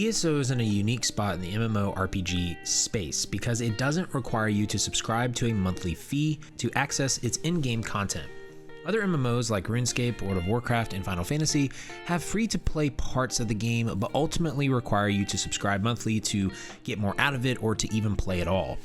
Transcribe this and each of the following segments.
ESO is in a unique spot in the MMORPG space because it doesn't require you to subscribe to a monthly fee to access its in-game content. Other MMOs like RuneScape, World of Warcraft, and Final Fantasy have free-to-play parts of the game, but ultimately require you to subscribe monthly to get more out of it or to even play at all.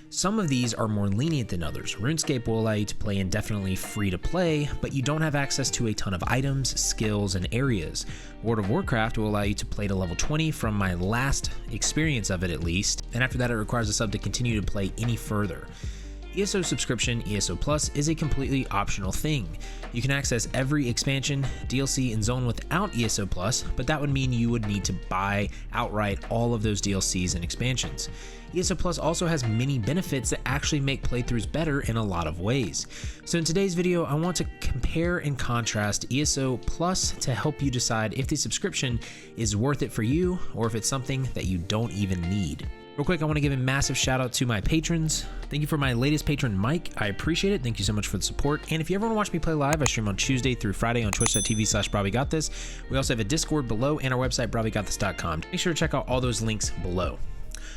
Some of these are more lenient than others. RuneScape will allow you to play indefinitely free to play, but you don't have access to a ton of items, skills, and areas. World of Warcraft will allow you to play to level 20 from my last experience of it at least, and after that it requires a sub to continue to play any further. ESO Subscription, ESO Plus, is a completely optional thing. You can access every expansion, DLC, and zone without ESO Plus, but that would mean you would need to buy outright all of those DLCs and expansions. ESO Plus also has many benefits that actually make playthroughs better in a lot of ways. So in today's video, I want to compare and contrast ESO Plus to help you decide if the subscription is worth it for you or if it's something that you don't even need. Real quick, I want to give a massive shout out to my patrons. Thank you for my latest patron, Mike. I appreciate it. Thank you so much for the support. And if you ever want to watch me play live, I stream on Tuesday through Friday on twitch.tv/brahwegotthis. We also have a Discord below and our website, brahwegotthis.com. Make sure to check out all those links below.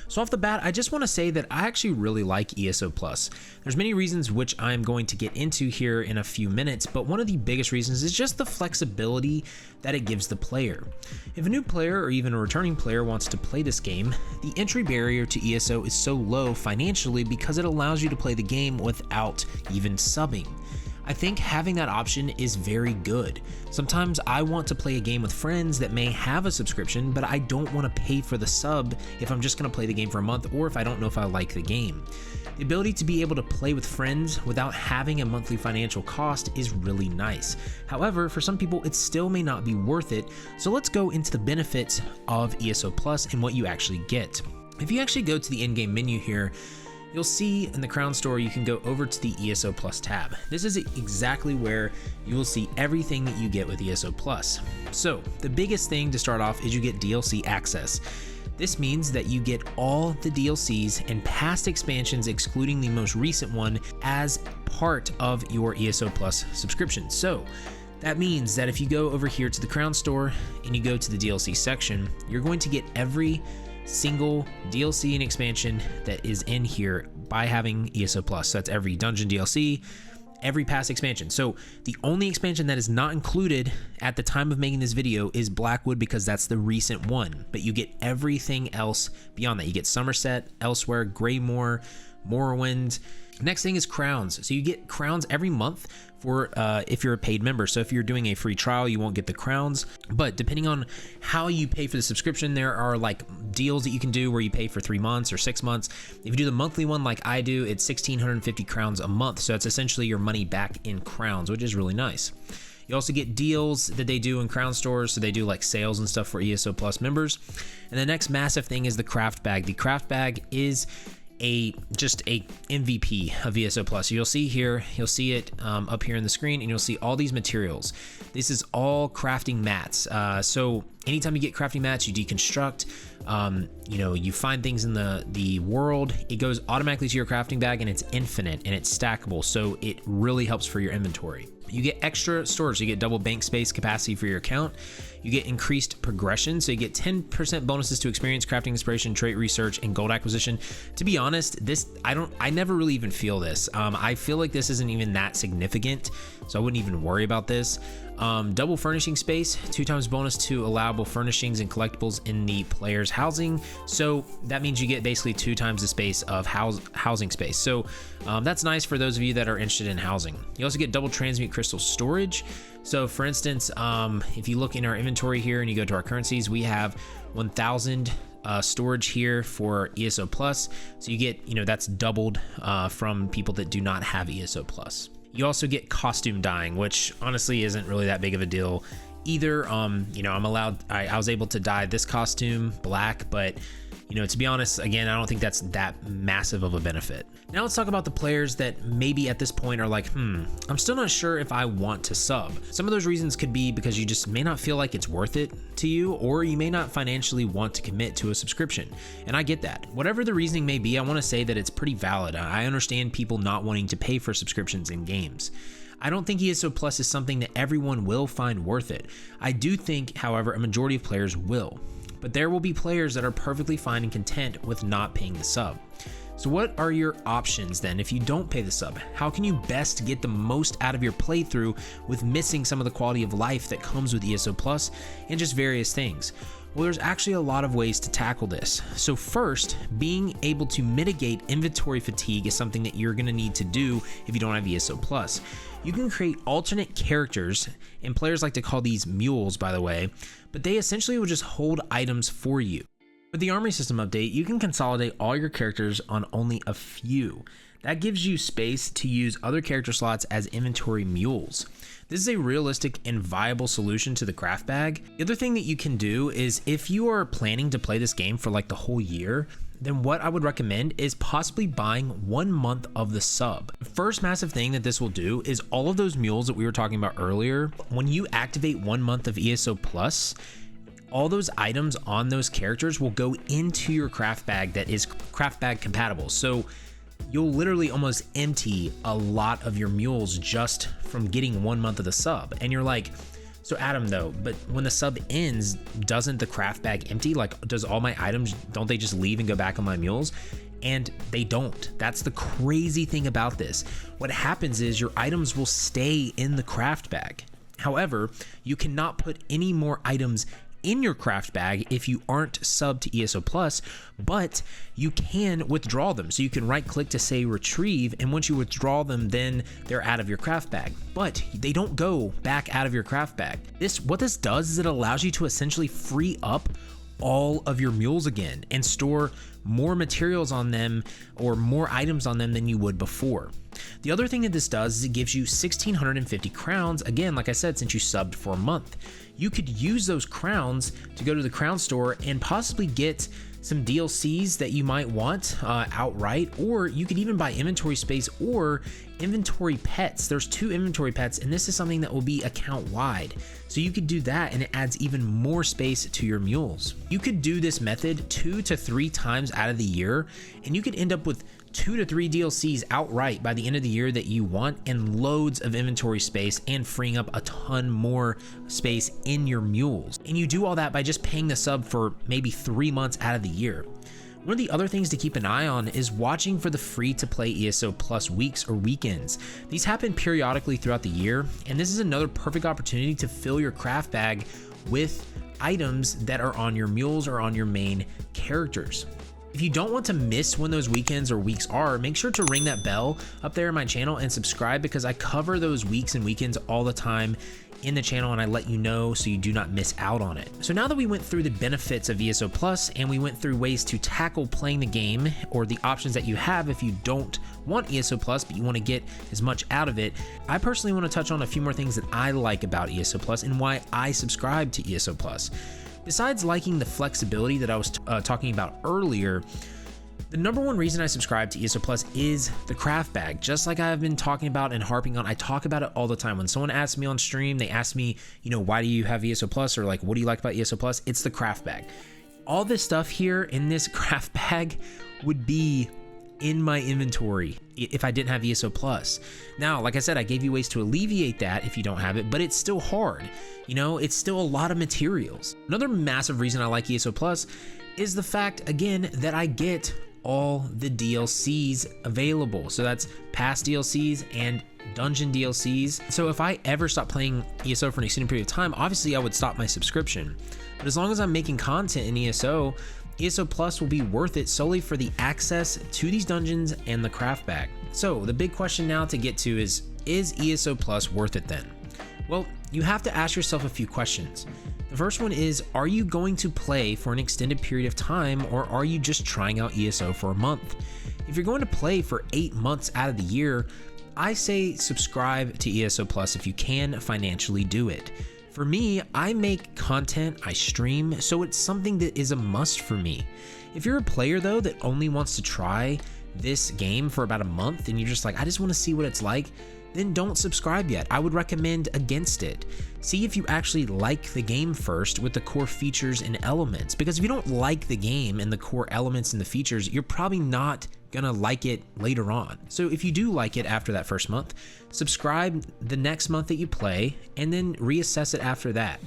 So off the bat, I just want to say that I actually really like ESO Plus. There's many reasons which I'm going to get into here in a few minutes, but one of the biggest reasons is just the flexibility that it gives the player. If a new player or even a returning player wants to play this game, the entry barrier to ESO is so low financially because it allows you to play the game without even subbing. I think having that option is very good. Sometimes I want to play a game with friends that may have a subscription, but I don't want to pay for the sub if I'm just going to play the game for a month or if I don't know if I like the game. The ability to be able to play with friends without having a monthly financial cost is really nice. However, for some people, it still may not be worth it, so let's go into the benefits of ESO Plus and what you actually get. If you actually go to the in-game menu here, you'll see in the Crown Store, you can go over to the ESO Plus tab. This is exactly where you will see everything that you get with ESO Plus. So the biggest thing to start off is you get DLC access. This means that you get all the DLCs and past expansions, excluding the most recent one, as part of your ESO Plus subscription. So that means that if you go over here to the Crown Store and you go to the DLC section, you're going to get every single DLC and expansion that is in here by having ESO Plus. So that's every dungeon DLC, every past expansion. So the only expansion that is not included at the time of making this video is Blackwood because that's the recent one, but you get everything else beyond that. You get Somerset, Elsewhere, Greymoor, Morrowind. Next thing is crowns. So you get crowns every month for if you're a paid member. So if you're doing a free trial, you won't get the crowns, but depending on how you pay for the subscription, there are like deals that you can do where you pay for 3 months or 6 months. If you do the monthly one like I do, it's 1,650 crowns a month. So it's essentially your money back in crowns, which is really nice. You also get deals that they do in Crown stores, so they do like sales and stuff for ESO Plus members. And the next massive thing is the craft bag. The craft bag is just a MVP of ESO Plus. You'll see here, you'll see it up here in the screen, and you'll see all these materials. This is all crafting mats. So anytime you get crafting mats, you deconstruct, you find things in the world, it goes automatically to your crafting bag and it's infinite and it's stackable. So it really helps for your inventory. You get extra storage. You get double bank space capacity for your account. You get increased progression. So you get 10% bonuses to experience, crafting inspiration, trait research, and gold acquisition. To be honest, I never really even feel this. I feel like this isn't even that significant, so I wouldn't even worry about this. Double furnishing space, 2 times bonus to allowable furnishings and collectibles in the player's housing. So that means you get basically 2 times the space of housing space. So that's nice for those of you that are interested in housing. You also get double transmute crystal storage. So for instance, if you look in our inventory here and you go to our currencies, we have 1,000 storage here for ESO Plus. So you get, that's doubled from people that do not have ESO Plus. You also get costume dyeing, which honestly isn't really that big of a deal either. I was able to dye this costume black, but to be honest, again, I don't think that's that massive of a benefit. Now let's talk about the players that maybe at this point are like, I'm still not sure if I want to sub. Some of those reasons could be because you just may not feel like it's worth it to you, or you may not financially want to commit to a subscription. And I get that. Whatever the reasoning may be, I want to say that it's pretty valid. I understand people not wanting to pay for subscriptions in games. I don't think ESO Plus is something that everyone will find worth it. I do think, however, a majority of players will. but there will be players that are perfectly fine and content with not paying the sub. So what are your options then if you don't pay the sub? How can you best get the most out of your playthrough with missing some of the quality of life that comes with ESO Plus and just various things? Well, there's actually a lot of ways to tackle this. So first, being able to mitigate inventory fatigue is something that you're going to need to do if you don't have ESO Plus. You can create alternate characters, and players like to call these mules, by the way, but they essentially will just hold items for you. With the armory system update, you can consolidate all your characters on only a few. That gives you space to use other character slots as inventory mules. This is a realistic and viable solution to the craft bag. The other thing that you can do is if you are planning to play this game for like the whole year, then what I would recommend is possibly buying 1 month of the sub. The first massive thing that this will do is all of those mules that we were talking about earlier, when you activate 1 month of ESO Plus, all those items on those characters will go into your craft bag that is craft bag compatible. So you'll literally almost empty a lot of your mules just from getting 1 month of the sub. And you're like, so Adam though, but when the sub ends, doesn't the craft bag empty? Like, does all my items, don't they just leave and go back on my mules? And they don't. That's the crazy thing about this. What happens is your items will stay in the craft bag. However, you cannot put any more items in your craft bag if you aren't subbed to ESO Plus, but you can withdraw them. So you can right click to say retrieve, and once you withdraw them, then they're out of your craft bag, but they don't go back out of your craft bag. What this does is it allows you to essentially free up all of your mules again and store more materials on them or more items on them than you would before. The other thing that this does is it gives you 1,650 crowns. Again, like I said, since you subbed for a month, you could use those crowns to go to the crown store and possibly get some DLCs that you might want outright, or you could even buy inventory space or inventory pets. There's 2 inventory pets, and this is something that will be account wide. So you could do that, and it adds even more space to your mules. You could do this method 2 to 3 times out of the year, and you could end up with 2 to 3 DLCs outright by the end of the year that you want, and loads of inventory space and freeing up a ton more space in your mules. And you do all that by just paying the sub for maybe 3 months out of the year. One of the other things to keep an eye on is watching for the free-to-play ESO Plus weeks or weekends. These happen periodically throughout the year, and this is another perfect opportunity to fill your craft bag with items that are on your mules or on your main characters. If you don't want to miss when those weekends or weeks are, make sure to ring that bell up there in my channel and subscribe, because I cover those weeks and weekends all the time in the channel, and I let you know so you do not miss out on it. So now that we went through the benefits of ESO Plus and we went through ways to tackle playing the game or the options that you have if you don't want ESO Plus but you want to get as much out of it, I personally want to touch on a few more things that I like about ESO Plus and why I subscribe to ESO Plus. Besides liking the flexibility that I was talking about earlier, the number one reason I subscribe to ESO Plus is the craft bag. Just like I've been talking about and harping on, I talk about it all the time. When someone asks me on stream, they ask me, why do you have ESO Plus, or like, what do you like about ESO Plus? It's the craft bag. All this stuff here in this craft bag would be in my inventory if I didn't have ESO Plus. Now, like I said, I gave you ways to alleviate that if you don't have it, but it's still hard. It's still a lot of materials. Another massive reason I like ESO Plus is the fact, again, that I get all the DLCs available. So that's past DLCs and dungeon DLCs. So if I ever stop playing ESO for an extended period of time, obviously I would stop my subscription. But as long as I'm making content in ESO Plus will be worth it solely for the access to these dungeons and the craft bag. So the big question now to get to is ESO Plus worth it then? Well, you have to ask yourself a few questions. The first one is, are you going to play for an extended period of time, or are you just trying out ESO for a month? If you're going to play for 8 months out of the year, I say subscribe to ESO Plus if you can financially do it. For me, I make content, I stream, so it's something that is a must for me. If you're a player though that only wants to try this game for about a month and you're just like, I just want to see what it's like, then don't subscribe yet. I would recommend against it. See if you actually like the game first with the core features and elements, because if you don't like the game and the core elements and the features, you're probably not gonna like it later on. So if you do like it after that first month, subscribe the next month that you play and then reassess it after that.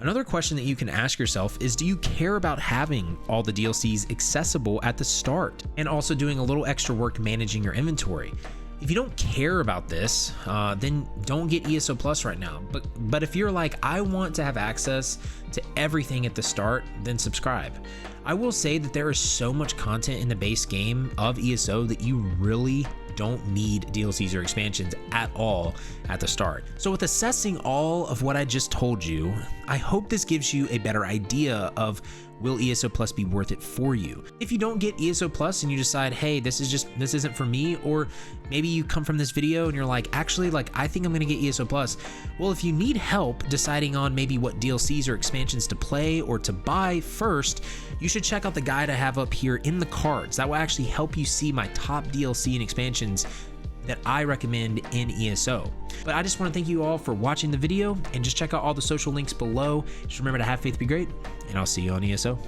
Another question that you can ask yourself is, do you care about having all the DLCs accessible at the start and also doing a little extra work managing your inventory? If you don't care about this, then don't get ESO Plus right now. But if you're like, I want to have access to everything at the start, then subscribe. I will say that there is so much content in the base game of ESO that you really don't need DLCs or expansions at all at the start. So with assessing all of what I just told you, I hope this gives you a better idea of, will ESO Plus be worth it for you? If you don't get ESO Plus and you decide, hey, this isn't for me, or maybe you come from this video and you're like, actually, I think I'm gonna get ESO Plus. Well, if you need help deciding on maybe what DLCs or expansions to play or to buy first, you should check out the guide I have up here in the cards. That will actually help you see my top DLC and expansions that I recommend in ESO. But I just want to thank you all for watching the video, and just check out all the social links below. Just remember to have faith, be great, and I'll see you on ESO.